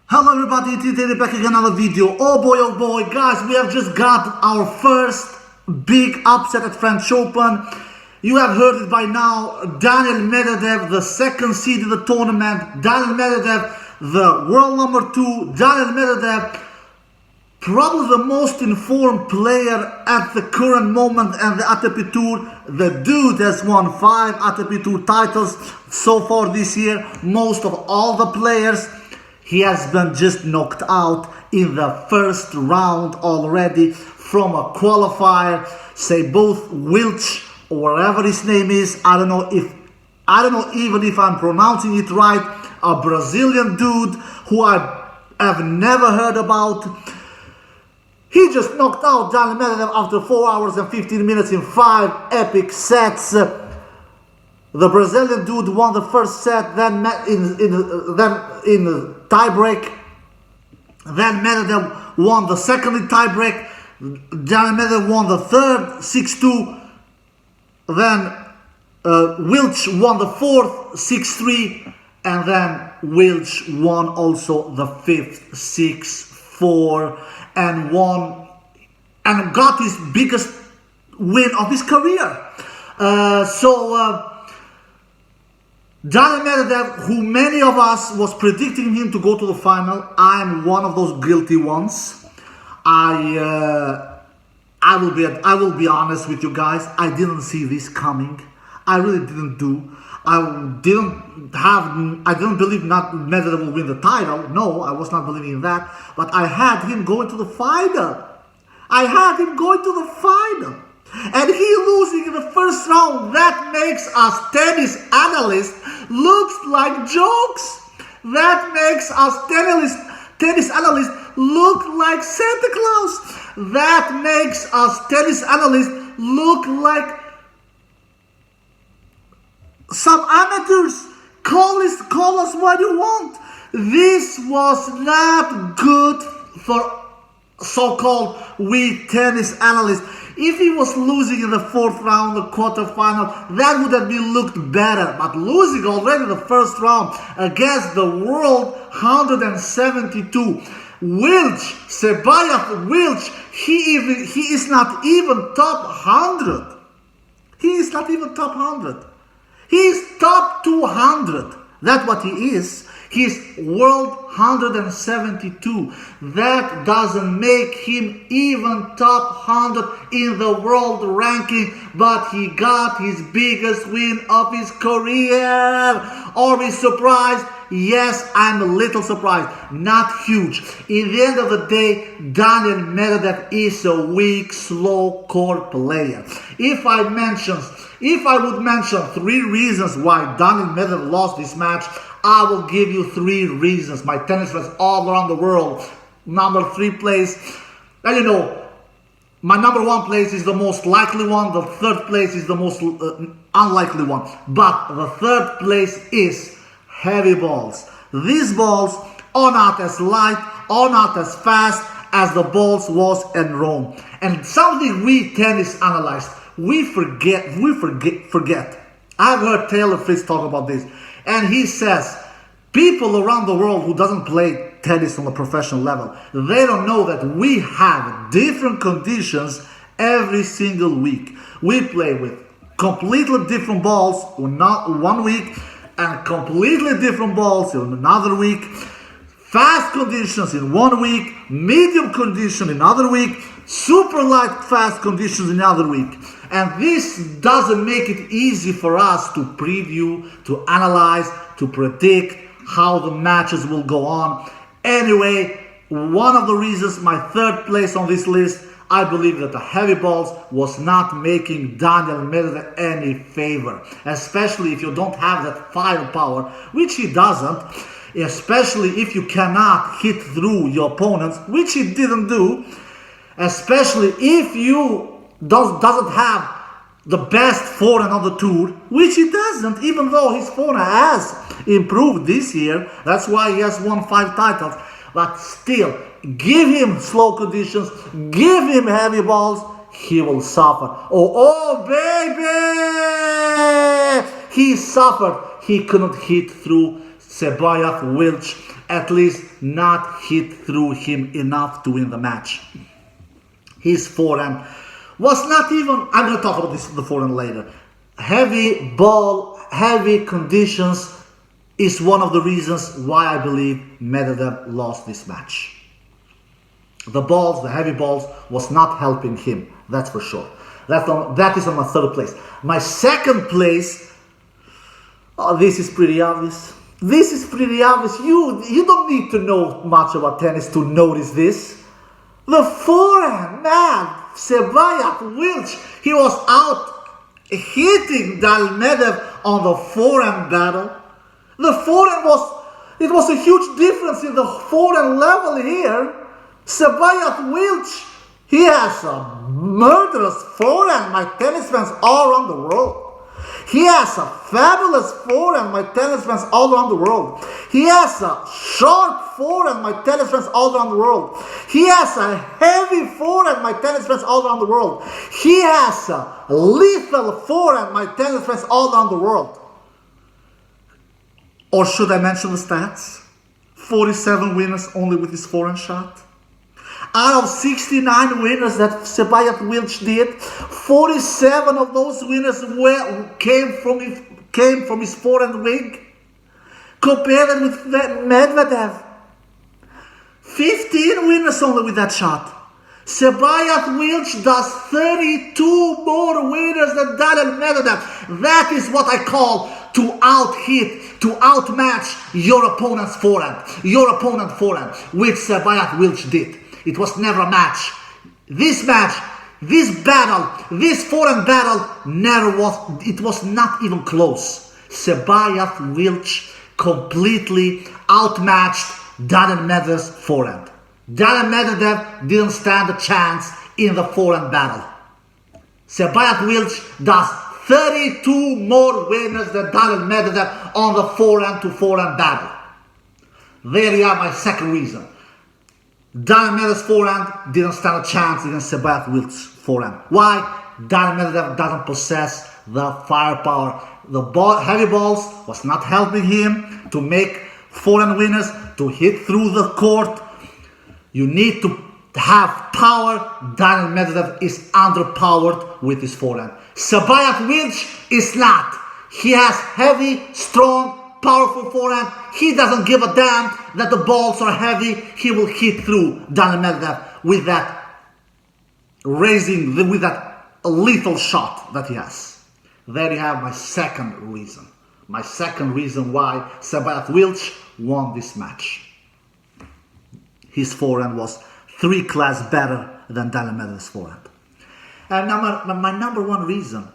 Hello everybody, today back again another video. Oh boy, guys, we have just got our first big upset at French Open. You have heard it by now. Daniel Medvedev, the second seed in the tournament. Daniel Medvedev, the world number 2. Daniel Medvedev, probably the most informed player at the current moment and the ATP Tour. The dude has won 5 ATP Tour titles so far this year. Most of all the players. He has been just knocked out in the first round already from a qualifier. Seyboth Wild, or whatever his name is. I don't know even if I'm pronouncing it right. A Brazilian dude who I have never heard about. He just knocked out Daniel Medvedev after 4 hours and 15 minutes in 5 epic sets. The Brazilian dude won the first set, then in tiebreak. Then Medvedev won the second in tiebreak. Daniel Medvedev won the third 6-2. Then Wild won the fourth 6-3, and then Wild won also the fifth 6-4 and won and got his biggest win of his career. Daniel Medvedev, who many of us was predicting him to go to the final, I'm one of those guilty ones. I will be honest with you guys. I didn't see this coming. I really didn't do. I didn't believe Medvedev will win the title. No, I was not believing in that. But I had him going to the final. And he losing in the first round. That makes us tennis analysts looks like jokes. That makes us tennis analysts look like Santa Claus. That makes us tennis analysts look like some amateurs. Call us what you want. This was not good for so-called we tennis analysts. If he was losing in the fourth round, the quarterfinal, that would have been looked better. But losing already in the first round against the world 172, Seyboth Wild, he is not even top 100. He is not even top 100. He is top 200. That's what he is. He's world 172. That doesn't make him even top 100 in the world ranking, but he got his biggest win of his career. Are we surprised? Yes, I'm a little surprised. Not huge. In the end of the day, Daniel Medvedev is a weak, slow court player. If I would mention 3 reasons why Daniel Medvedev lost this match, I will give you 3 reasons. My tennis fans all around the world. Number 3 place, and you know, my number 1 place is the most likely one. The 3rd place is the most unlikely one. But the 3rd place is heavy balls. These balls are not as light, are not as fast as the balls was in Rome. And something we tennis analysts, we forget. I've heard Taylor Fritz talk about this. And he says, people around the world who doesn't play tennis on a professional level, they don't know that we have different conditions every single week. We play with completely different balls one week and completely different balls in another week. Fast conditions in 1 week, medium condition in another week, super light fast conditions in another week. And this doesn't make it easy for us to preview, to analyze, to predict how the matches will go on. Anyway, one of the reasons, my 3rd place on this list, I believe that the heavy balls was not making Daniel Medvedev any favor. Especially if you don't have that firepower, which he doesn't. Especially if you cannot hit through your opponents, which he didn't do. Especially if you doesn't have the best forehand on the tour, which he doesn't, even though his forehand has improved this year. That's why he has won 5 titles. But still, give him slow conditions, give him heavy balls, he will suffer. Oh baby! He suffered. He couldn't hit through Seyboth Wild at least not hit through him enough to win the match. His forehand was not even, I'm going to talk about this the forehand later. Heavy ball, heavy conditions is one of the reasons why I believe Medvedev lost this match. The balls, the heavy balls, was not helping him, that's for sure. That is on my third place. My second place, oh, this is pretty obvious. This is pretty obvious. You don't need to know much about tennis to notice this. The forehand, man, Seyboth Wild, he was out hitting Medvedev on the forehand battle. The forehand it was a huge difference in the forehand level here. Seyboth Wild, he has a murderous forehand, my tennis fans all around the world. He has a fabulous forehand, my tennis fans all around the world. He has a sharp forehand, my tennis fans all around the world. He has a heavy forehand, my tennis fans all around the world. He has a lethal forehand, my tennis fans all around the world. Or should I mention the stats? 47 winners only with his forehand shot. Out of 69 winners that Seyboth Wild did, 47 of those winners came from his forehand wing. Compare that with Medvedev. 15 winners only with that shot. Seyboth Wild does 32 more winners than Medvedev. That is what I call to out-hit, to outmatch your opponent's forehand. Your opponent's forehand, which Seyboth Wild did. It was never a match. This match, this battle, this forehand battle it was not even close. Seyboth Wild completely outmatched Medvedev's forehand. Medvedev didn't stand a chance in the forehand battle. Seyboth Wild does 32 more winners than Medvedev on the forehand to forehand battle. There you are, my second reason. Medvedev's forehand didn't stand a chance against Seyboth Wild's forehand. Why? Medvedev doesn't possess the firepower. The heavy balls was not helping him to make forehand winners, to hit through the court. You need to have power. Medvedev is underpowered with his forehand. Seyboth Wild is not. He has heavy, strong, powerful forehand. He doesn't give a damn that the balls are heavy. He will hit through Medvedev with that lethal shot that he has. There you have my second reason. My second reason why Seyboth Wild won this match. His forehand was 3 class better than Medvedev's forehand. And now my number one reason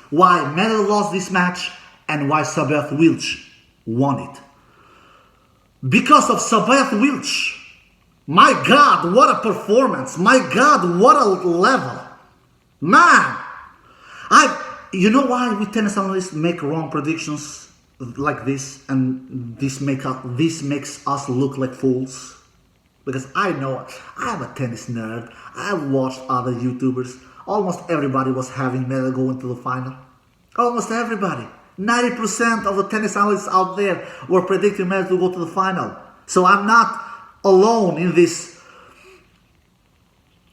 why Medvedev lost this match and why Seyboth Wild won it. Because of Seyboth Wild. My God, what a performance. My God, what a level. Man, you know why we tennis analysts make wrong predictions like this, and this makes us look like fools? Because I know, I'm a tennis nerd. I've watched other YouTubers. Almost everybody was having Medvedev go into the final. Almost everybody. 90% of the tennis analysts out there were predicting Medvedev to go to the final. So I'm not alone in this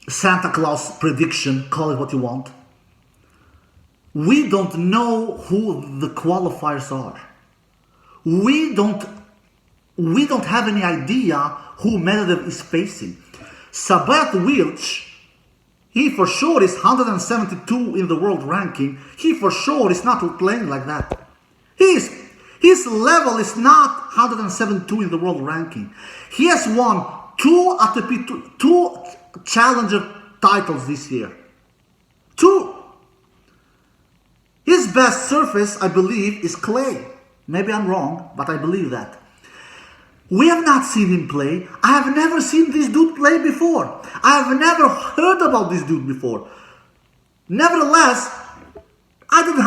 Santa Claus prediction, call it what you want. We don't know who the qualifiers are. We don't have any idea who Medvedev is facing. Seyboth Wild, he for sure is 172 in the world ranking. He for sure is not playing like that. His level is not 172 in the world ranking. He has won 2 ATP, 2 challenger titles this year. 2. His best surface, I believe, is clay. Maybe I'm wrong, but I believe that. We have not seen him play. I have never seen this dude play before. I have never heard about this dude before. Nevertheless, I didn't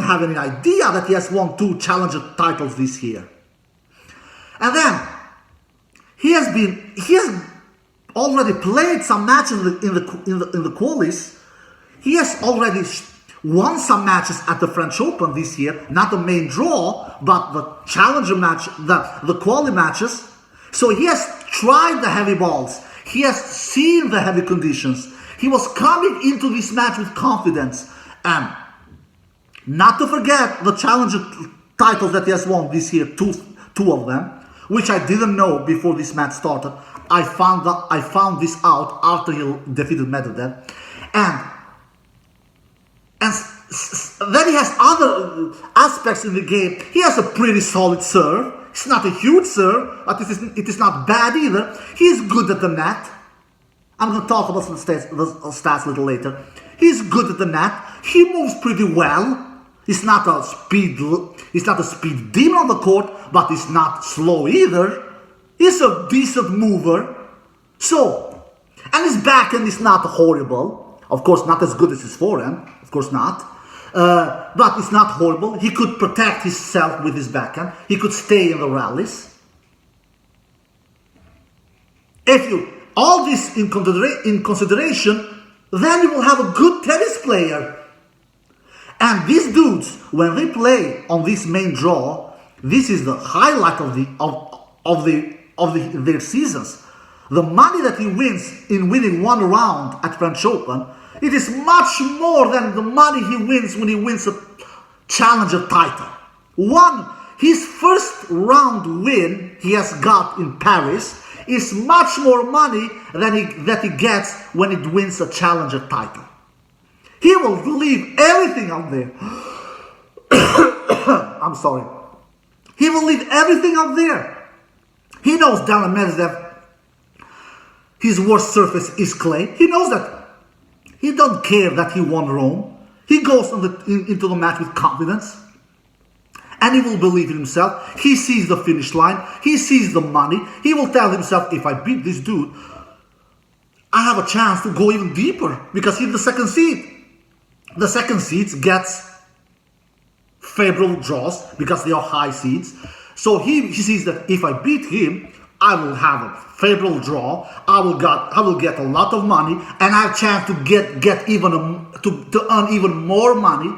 have any idea that he has won 2 challenger titles this year. And then he has already played some matches in the qualies. He has already won some matches at the French Open this year, not the main draw, but the challenger match, the quali matches. So he has tried the heavy balls. He has seen the heavy conditions. He was coming into this match with confidence. And not to forget the challenger titles that he has won this year, two of them, which I didn't know before this match started. I found this out after he defeated Medvedev. And then he has other aspects in the game. He has a pretty solid serve. It's not a huge serve, but it is not bad either. He's good at the net. I'm going to talk about the stats a little later. He's good at the net. He moves pretty well. He's not a speed demon on the court, but he's not slow either. He's a decent mover. So, and his backhand is not horrible. Of course, not as good as his forehand. Of course not. But it's not horrible. He could protect himself with his backhand. He could stay in the rallies. If you all this in consideration, then you will have a good tennis player. And these dudes, when they play on this main draw, this is the highlight of their seasons. The money that he wins in winning one round at French Open, it is much more than the money he wins when he wins a challenger title. His first round win he has got in Paris is much more money than that he gets when he wins a challenger title. He will leave everything out there. I'm sorry. He will leave everything out there. He knows down Medvedev, his worst surface is clay. He knows that. He don't care that he won Rome. He goes into the match with confidence. And he will believe in himself. He sees the finish line. He sees the money. He will tell himself, if I beat this dude, I have a chance to go even deeper. Because he's the second seed. The second seeds gets favorable draws because they are high seeds. So he sees that if I beat him, I will have a favorable draw. I will get a lot of money, and I have a chance to get even to earn even more money.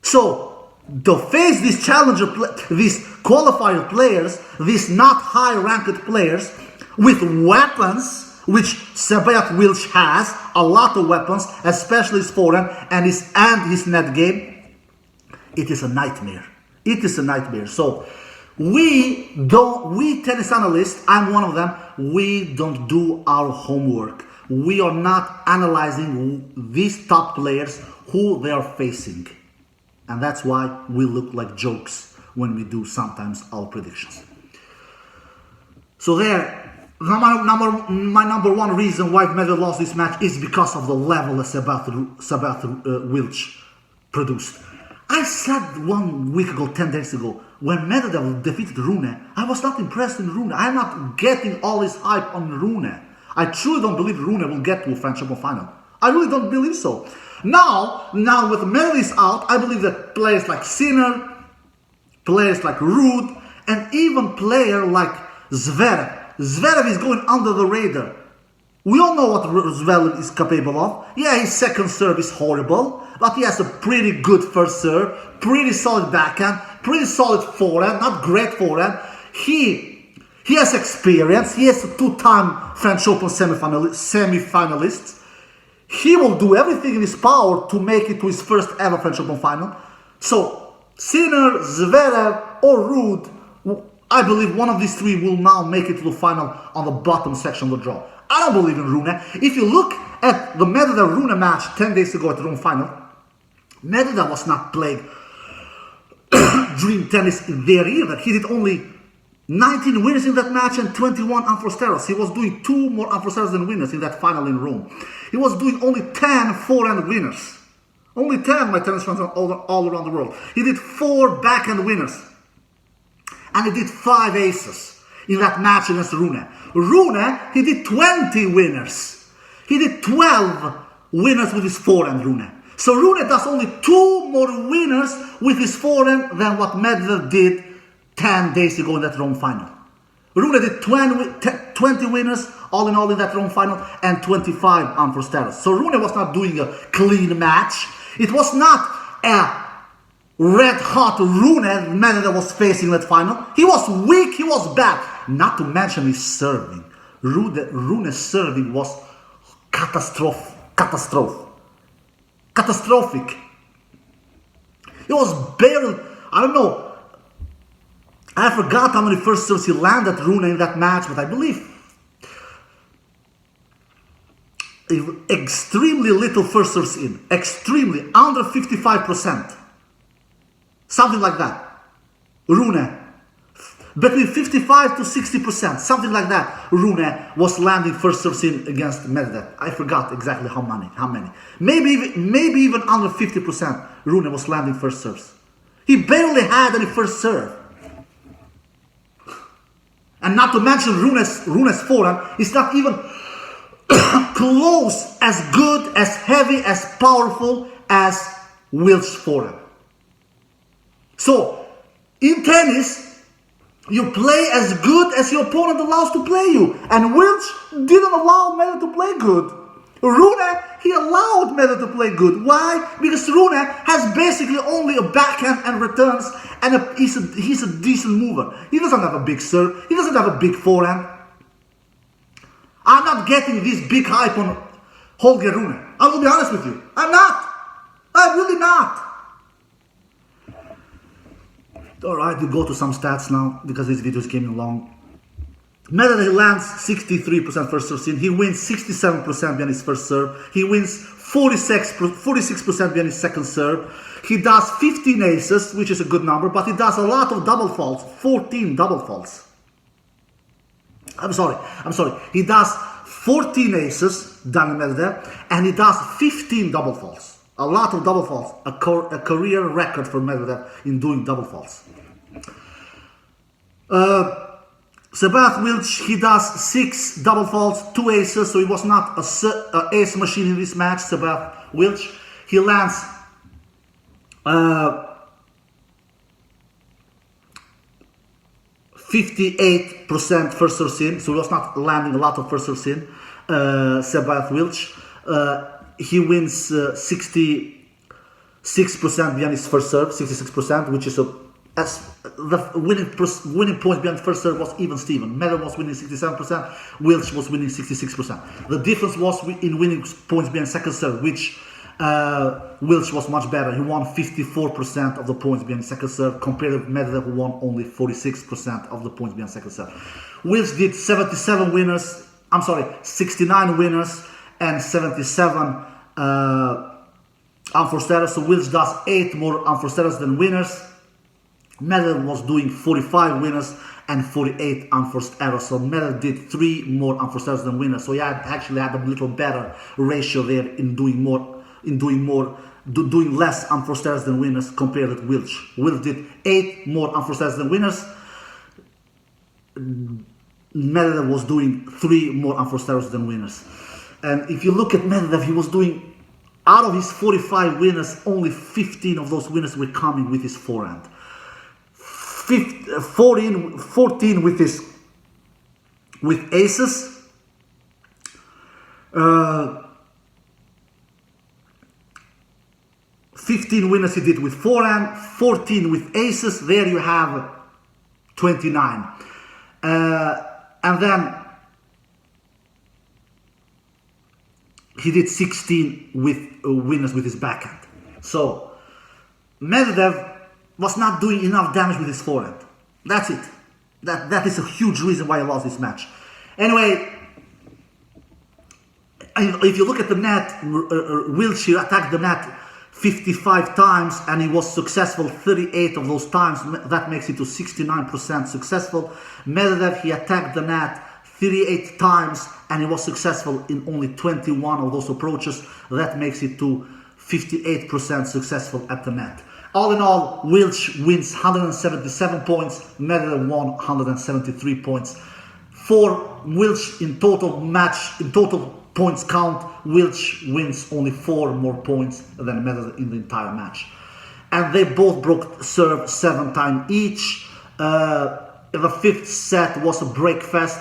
So to face these these qualifier players, these not high-ranked players with weapons, which Seyboth Wild has a lot of weapons, especially his forehand and his net game. It is a nightmare. It is a nightmare. So we tennis analysts, I'm one of them, we don't do our homework. We are not analyzing these top players, who they are facing. And that's why we look like jokes when we do sometimes our predictions. So my number one reason why Medvedev lost this match is because of the level that Seyboth Wild produced. I said 1 week ago, 10 days ago, when Medvedev defeated Rune, I was not impressed in Rune. I'm not getting all this hype on Rune. I truly don't believe Rune will get to a French Open final. I really don't believe so. Now with Medvedev out, I believe that players like Sinner, players like Ruud, and even player like Zverev. Zverev is going under the radar. We all know what Zverev is capable of. Yeah, his second serve is horrible, but he has a pretty good first serve, pretty solid backhand, pretty solid forehand, not great forehand. He has experience. He is a two-time French Open semi-finalist. He will do everything in his power to make it to his first ever French Open final. So, Sinner, Zverev, or Ruud, I believe one of these three will now make it to the final on the bottom section of the draw. I don't believe in Rune. If you look at the Medvedev-Rune match 10 days ago at the Rome final, Medvedev was not playing dream tennis there either. He did only 19 winners in that match and 21 unforced errors. He was doing 2 more unforced errors than winners in that final in Rome. He was doing only 10 forehand winners. Only 10, my tennis fans all around the world. He did 4 backhand winners. And he did 5 aces in that match against Rune. Rune, he did 20 winners. He did 12 winners with his forehand, Rune. So Rune does only 2 more winners with his forehand than what Medvedev did 10 days ago in that Rome final. Rune did 20 winners all in that Rome final and 25 unforced errors. So Rune was not doing a clean match. It was not a red-hot Rune Medvedev was facing that final. He was weak, he was bad. Not to mention his serving. Rune's serving was catastrophic. It was barely, I don't know, I forgot how many first serves he landed Rune in that match, but I believe extremely little first serves in. Extremely, under 55%. Something like that. Rune, between 55 to 60%, something like that. Rune was landing first serves in against Medvedev. I forgot exactly how many. Maybe even under 50%. Rune was landing first serves. He barely had any first serve. And not to mention Rune's forehand is not even close as good, as heavy, as powerful as Wilt's forehand. So, in tennis, you play as good as your opponent allows to play you. And Wilch didn't allow Medvedev to play good. Rune, he allowed Medvedev to play good. Why? Because Rune has basically only a backhand and returns, and he's a decent mover. He doesn't have a big serve. He doesn't have a big forehand. I'm not getting this big hype on Holger Rune. I will be honest with you. I'm not. I'm really not. Alright, we go to some stats now, because this video is getting long. Medvedev lands 63% first serve in. He wins 67% behind his first serve. He wins 46% behind his second serve. He does 15 aces, which is a good number, but he does a lot of double faults, 14 double faults. I'm sorry. He does 14 aces, Daniel Medvedev, and he does 15 double faults. A lot of double faults, a career record for Medvedev in doing double faults. Seyboth Wild, he does 6 double faults, 2 aces, so he was not an ace machine in this match. Seyboth Wild, he lands 58% first serve in, so he was not landing a lot of first serve in. Seyboth Wild, he wins 66% behind his first serve, 66%, which is the winning point behind first serve was even Steven. Medvedev was winning 67%, Wilch was winning 66%. The difference was in winning points behind second serve, which Wilch was much better. He won 54% of the points behind second serve, compared to Medvedev, who won only 46% of the points behind second serve. Wilch did 69 winners and 77 unforced errors. So Wilch does 8 more unforced errors than winners. Medvedev was doing 45 winners and 48 unforced errors. So Medvedev did 3 more unforced errors than winners. So he actually had a little better ratio there in doing less unforced errors than winners compared with Wilch. Wilch did 8 more unforced errors than winners. Medvedev was doing 3 more unforced errors than winners. And if you look at Medvedev, he was doing, out of his 45 winners, only 15 of those winners were coming with his forehand. 14 with aces. 15 winners he did with forehand, 14 with aces. There you have 29. And then he did 16 with winners with his backhand. So Medvedev was not doing enough damage with his forehand. That's it. That is a huge reason why he lost this match. Anyway, if you look at the net, Wiltshire attacked the net 55 times and he was successful 38 of those times. That makes it to 69% successful. Medvedev, he attacked the net 38 times and he was successful in only 21 of those approaches. That makes it to 58% successful at the net. All in all, Wilch wins 177 points, Medvedev won 173 points. For Wilch in total points count, Wilch wins only 4 more points than Medvedev in the entire match. And they both broke serve 7 times each. The 5th set was a break fest.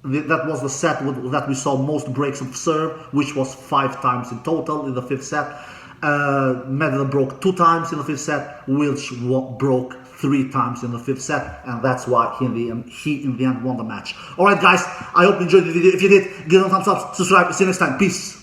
That was the set that we saw most breaks of serve, which was 5 times in total in the 5th set. Medvedev broke 2 times in the 5th set, which broke 3 times in the 5th set, and that's why he in the end won the match. Alright guys, I hope you enjoyed the video. If you did, give it a thumbs up, subscribe, see you next time, peace.